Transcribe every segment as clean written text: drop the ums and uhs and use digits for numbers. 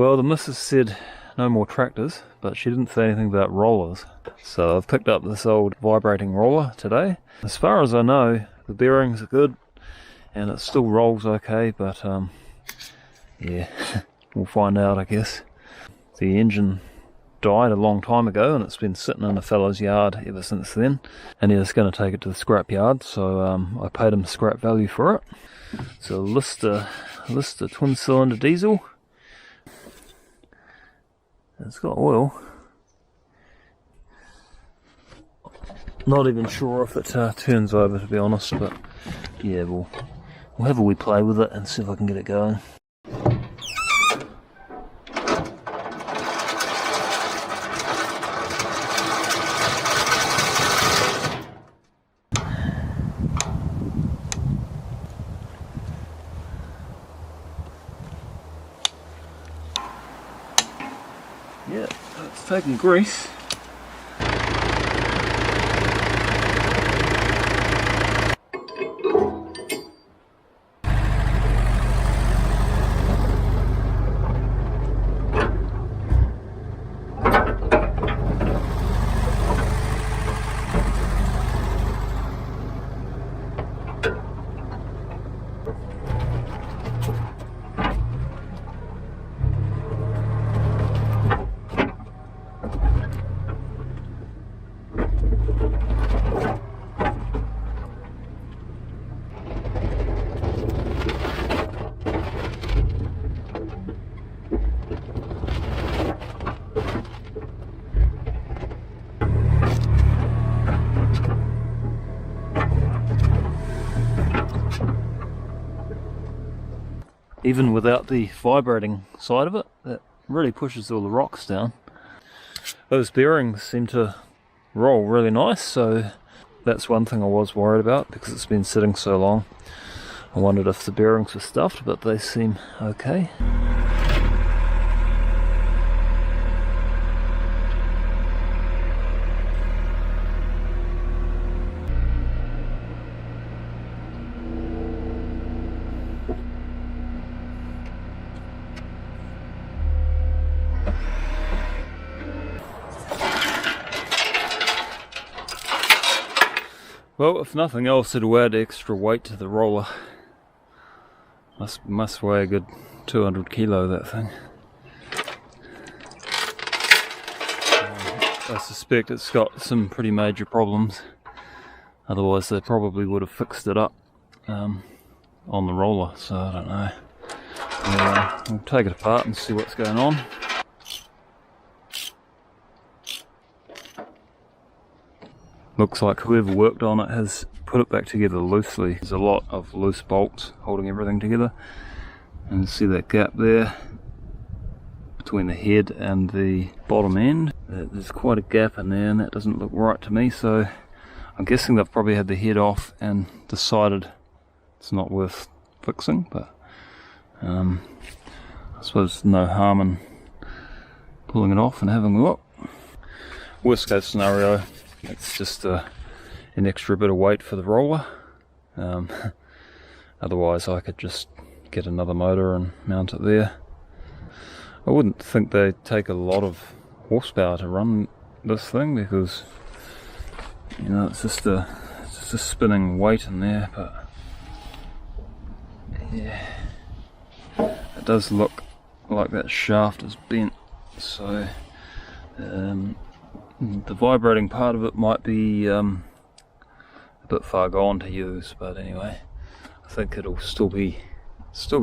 Well, the missus said no more tractors, but she didn't say anything about rollers. So I've picked up this old vibrating roller today. As far as I know, the bearings are good and it still rolls okay, but yeah, we'll find out, I guess. The engine died a long time ago and it's been sitting in a fellow's yard ever since then, and he was going to take it to the scrapyard, so I paid him scrap value for it. It's a Lister twin cylinder diesel. It's got oil. Not even sure if it turns over, to be honest, but yeah, we'll have a wee play with it and see if I can get it going. Yeah, it's taking grease. Even without the vibrating side of it, that really pushes all the rocks down. Those bearings seem to roll really nice, so that's one thing I was worried about because it's been sitting so long. I wondered if the bearings were stuffed, but they seem okay. Well, if nothing else, it'll add extra weight to the roller. Must weigh a good 200 kilo, that thing. I suspect it's got some pretty major problems. Otherwise they probably would have fixed it up on the roller, so I don't know. We'll take it apart and see what's going on. Looks like whoever worked on it has put it back together loosely. There's a lot of loose bolts holding everything together. And see that gap there between the head and the bottom end? There's quite a gap in there and that doesn't look right to me, so I'm guessing they've probably had the head off and decided it's not worth fixing, but I suppose no harm in pulling it off and having a look. Worst case scenario, it's just an extra bit of weight for the roller. Otherwise I could just get another motor and mount it there. I wouldn't think they take a lot of horsepower to run this thing because, you know, it's just a spinning weight in there, but yeah, it does look like that shaft is bent, so the vibrating part of it might be a bit far gone to use, but anyway, I think it'll still be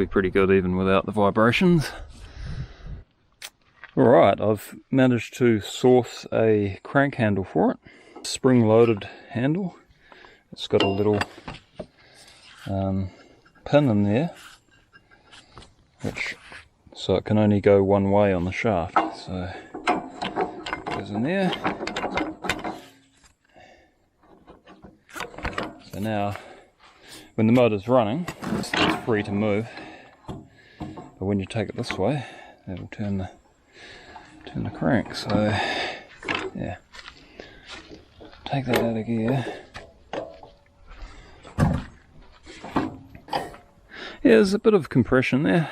pretty good even without the vibrations. Alright, I've managed to source a crank handle for it, spring-loaded handle. It's got a little pin in there, so it can only go one way on the shaft. So goes in there. So now, when the motor's running, it's free to move. But when you take it this way, it'll turn the crank. So yeah, take that out of gear. Yeah, there's a bit of compression there.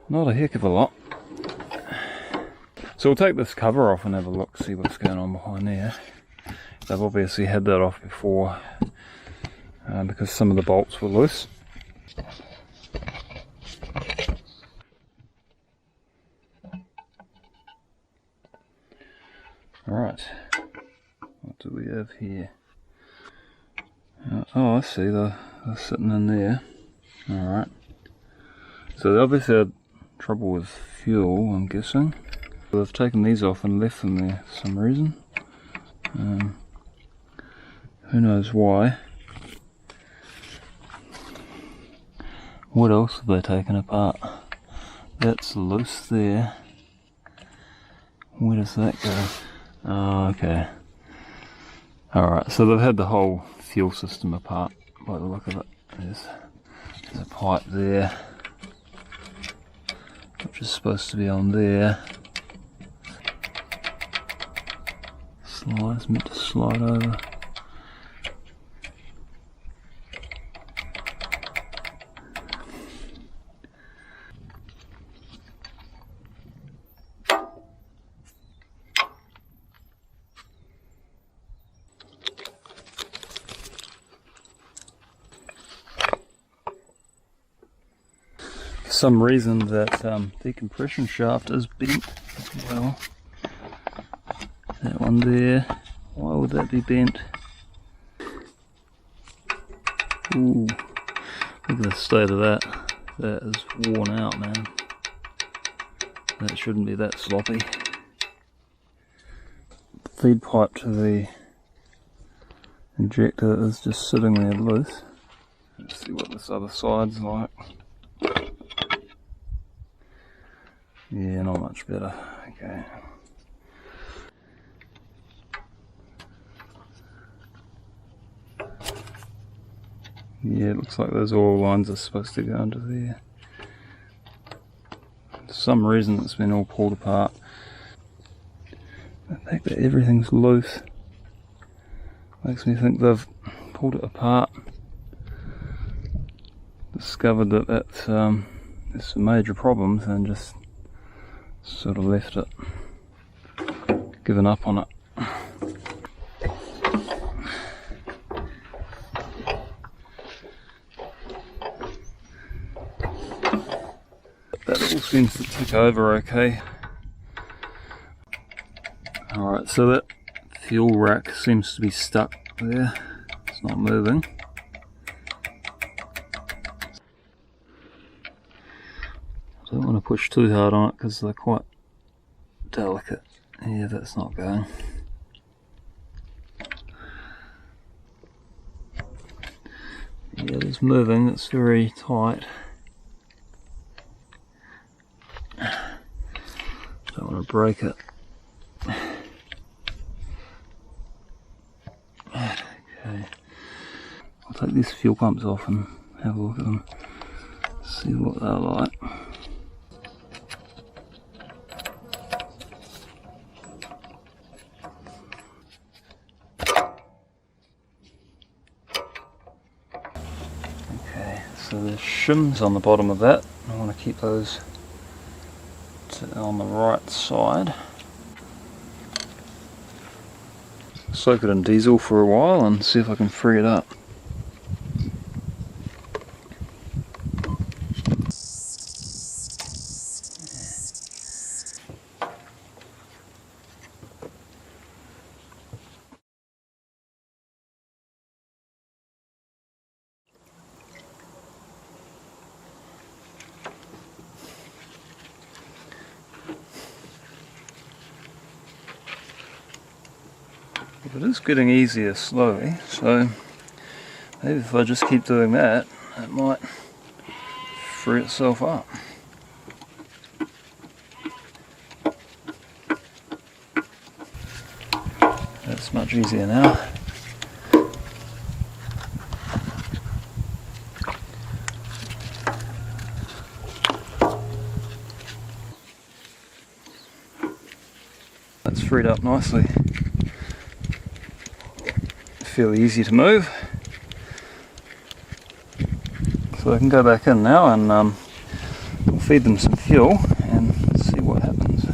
Not a heck of a lot. So we'll take this cover off and have a look, see what's going on behind there. They've obviously had that off before because some of the bolts were loose. Alright, what do we have here? Oh, I see, they're sitting in there. Alright, so they obviously had trouble with fuel, I'm guessing. They've taken these off and left them there for some reason. Who knows why. What else have they taken apart? That's loose there. Where does that go? Oh, okay. Alright, so they've had the whole fuel system apart by the look of it. There's a pipe there, which is supposed to be on there. It's meant to slide over. For some reason that decompression shaft is bent as well. That one there, why would that be bent? Ooh, look at the state of that. That is worn out, man. That shouldn't be that sloppy. Feed pipe to the injector is just sitting there loose. Let's see what this other side's like. Yeah, not much better. Okay. Yeah, it looks like those oil lines are supposed to go under there. For some reason it's been all pulled apart. The fact that everything's loose makes me think they've pulled it apart, discovered that there's some major problems and just sort of left it, given up on it. That all seems to tick over okay. Alright, so that fuel rack seems to be stuck there. It's not moving. I don't want to push too hard on it because they're quite delicate. Yeah, that's not going. Yeah, it's moving, it's very tight. Don't want to break it. Okay, I'll take these fuel pumps off and have a look at them, see what they're like. Okay, so there's shims on the bottom of that. I want to keep those on the right side. Soak it in diesel for a while and see if I can free it up. But it is getting easier slowly, so maybe if I just keep doing that, it might free itself up. That's much easier now. That's freed up nicely. Fairly easy to move. So I can go back in now and we'll feed them some fuel and see what happens.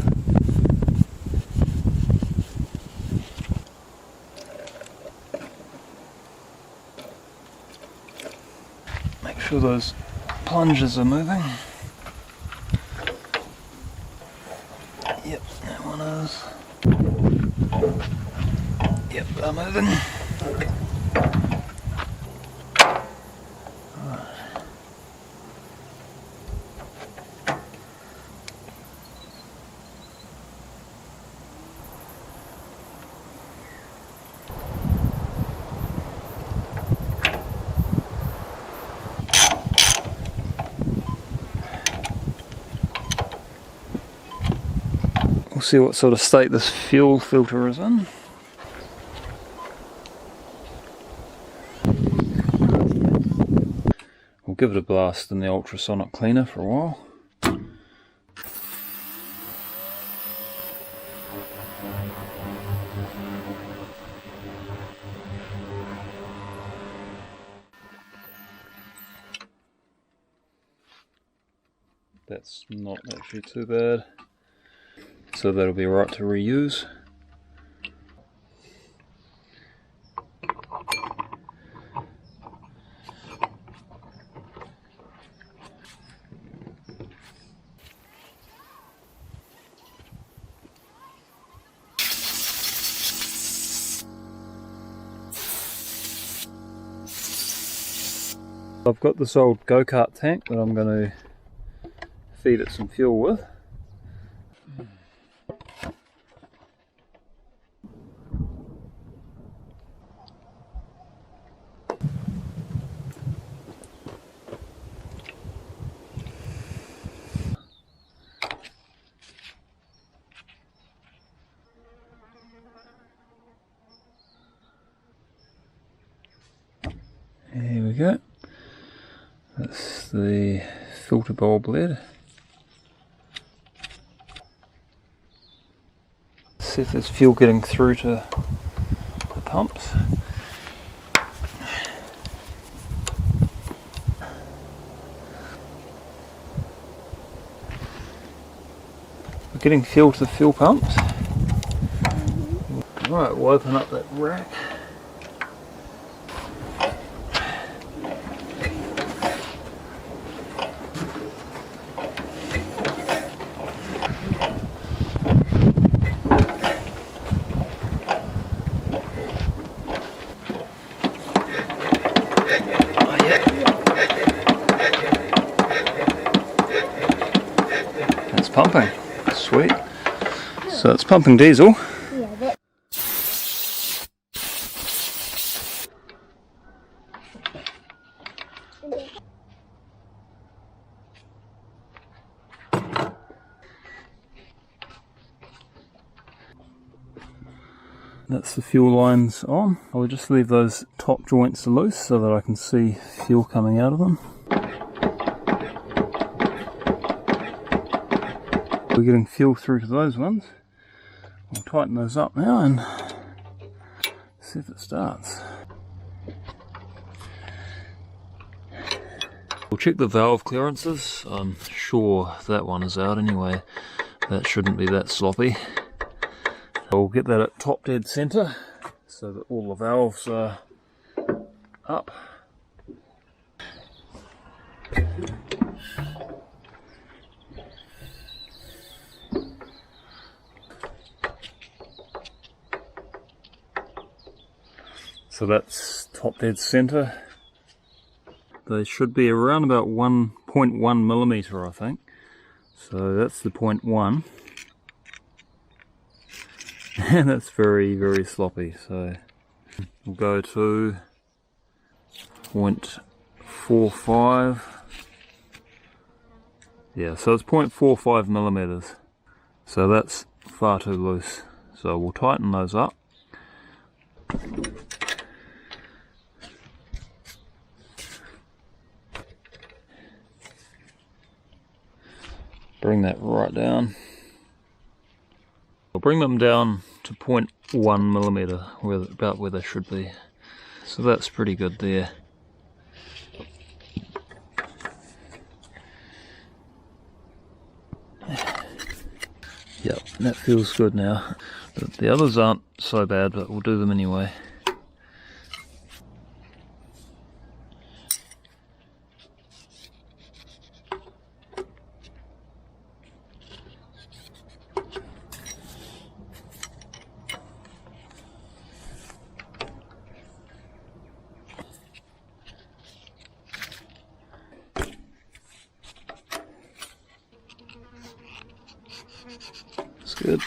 sure those plungers are moving. Yep, that one is. Yep, they're moving. We'll see what sort of state this fuel filter is in. We'll give it a blast in the ultrasonic cleaner for a while. That's not actually too bad. So that'll be right to reuse. I've got this old go-kart tank that I'm going to feed it some fuel with. Here we go. That's the filter bulb lid. See if there's fuel getting through to the pumps. We're getting fuel to the fuel pumps. Right, we'll open up that rack. It's pumping. Sweet. So it's pumping diesel. That's the fuel lines on. I'll just leave those top joints loose so that I can see fuel coming out of them. We're getting fuel through to those ones. We'll tighten those up now and see if it starts. We'll check the valve clearances. I'm sure that one is out anyway. That shouldn't be that sloppy. We'll get that at top dead center so that all the valves are up. So that's top dead center. They should be around about 1.1 millimeter, I think. So that's the 0.1. And that's very, very sloppy. So we'll go to 0.45. Yeah, so it's 0.45 millimeters. So that's far too loose. So we'll tighten those up. Bring that right down. We'll bring them down to 0.1 millimeter, about where they should be. So that's pretty good there. Yep, that feels good now. But the others aren't so bad, but we'll do them anyway. good.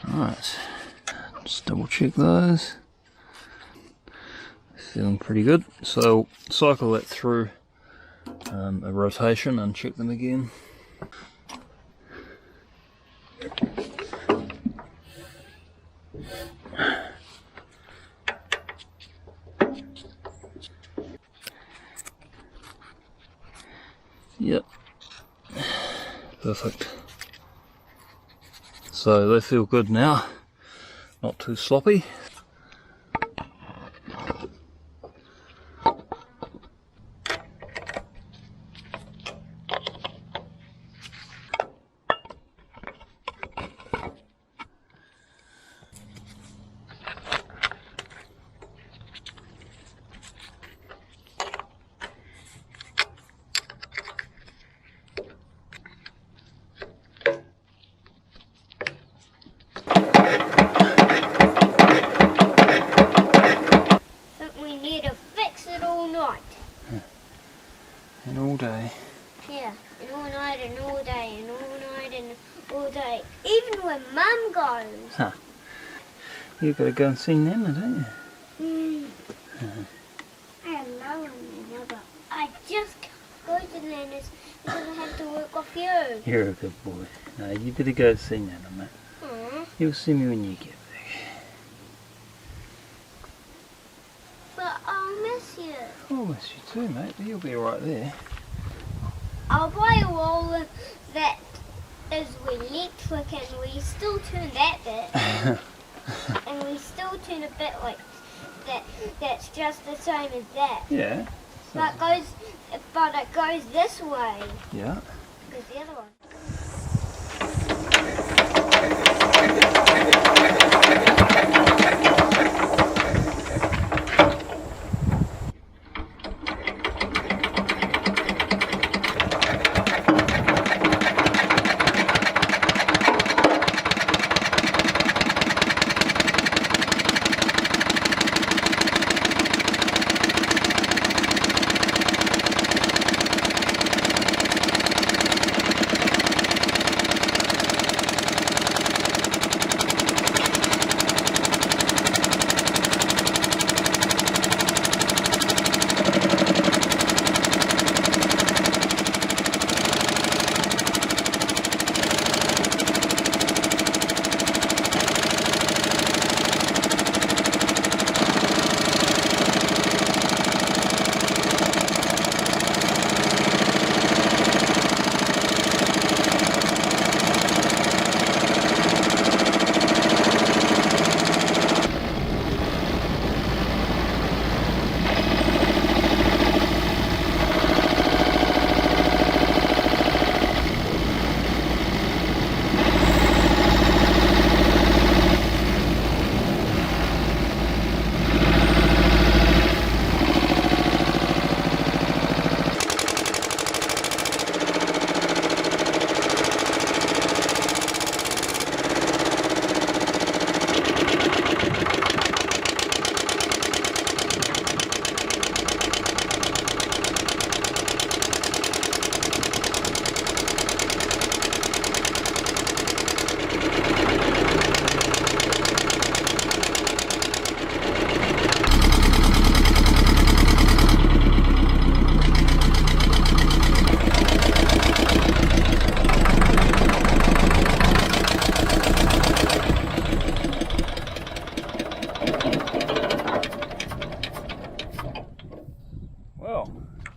Alright, just double check those. Feeling pretty good. So cycle that through a rotation and check them again. Yep, perfect. So they feel good now, not too sloppy. And all day. Yeah, and all night and all day and all night and all day. Even when Mum goes. Huh. You've got to go and see Nana, don't you? I love Nana, but I just go to Nana's because I have to work off you. You're a good boy. No, you better go see Nana, mate. You'll see me when you get back. But I'll miss you. I'll miss you too, mate, but you'll be right there. I'll buy a wall that is electric and we still turn that bit. And we still turn a bit like that. That's just the same as that. Yeah. But it goes this way. Yeah. Because the other one.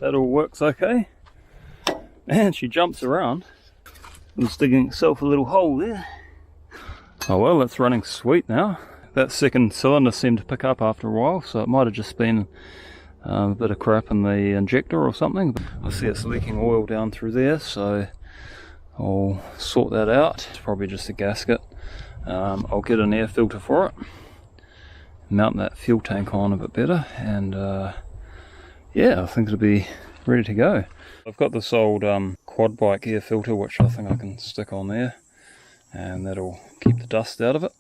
That all works okay. And she jumps around. It's digging itself a little hole there. Oh well, it's running sweet now. That second cylinder seemed to pick up after a while, so it might have just been a bit of crap in the injector or something. I see it's leaking oil down through there, so I'll sort that out. It's probably just a gasket. I'll get an air filter for it, mount that fuel tank on a bit better, and yeah, I think it'll be ready to go. I've got this old quad bike air filter which I think I can stick on there, and that'll keep the dust out of it.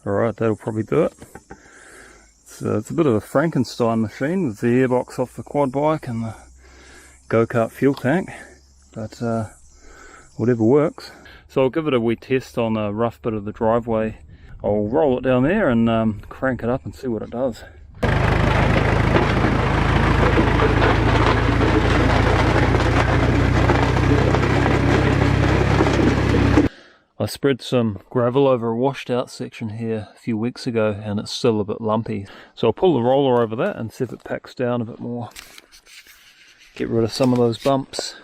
Alright, that'll probably do it. It's a bit of a Frankenstein machine with the airbox off the quad bike and the go-kart fuel tank, but whatever works. So I'll give it a wee test on a rough bit of the driveway. I'll roll it down there and crank it up and see what it does. I spread some gravel over a washed out section here a few weeks ago and it's still a bit lumpy. So I'll pull the roller over that and see if it packs down a bit more. Get rid of some of those bumps.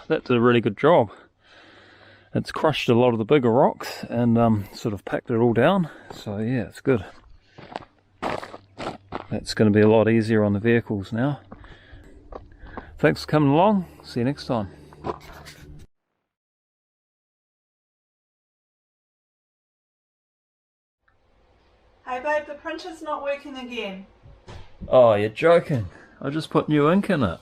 That did a really good job. It's crushed a lot of the bigger rocks and sort of packed it all down, so yeah, it's good. That's going to be a lot easier on the vehicles now. Thanks for coming along, see you next time. Hey babe, the printer's not working again. Oh, you're joking. I just put new ink in it.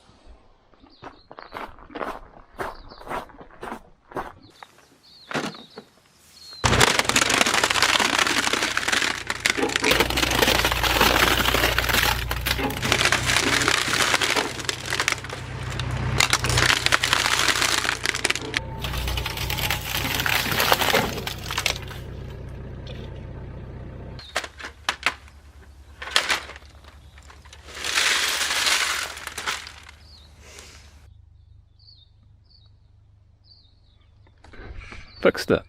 Fixed it.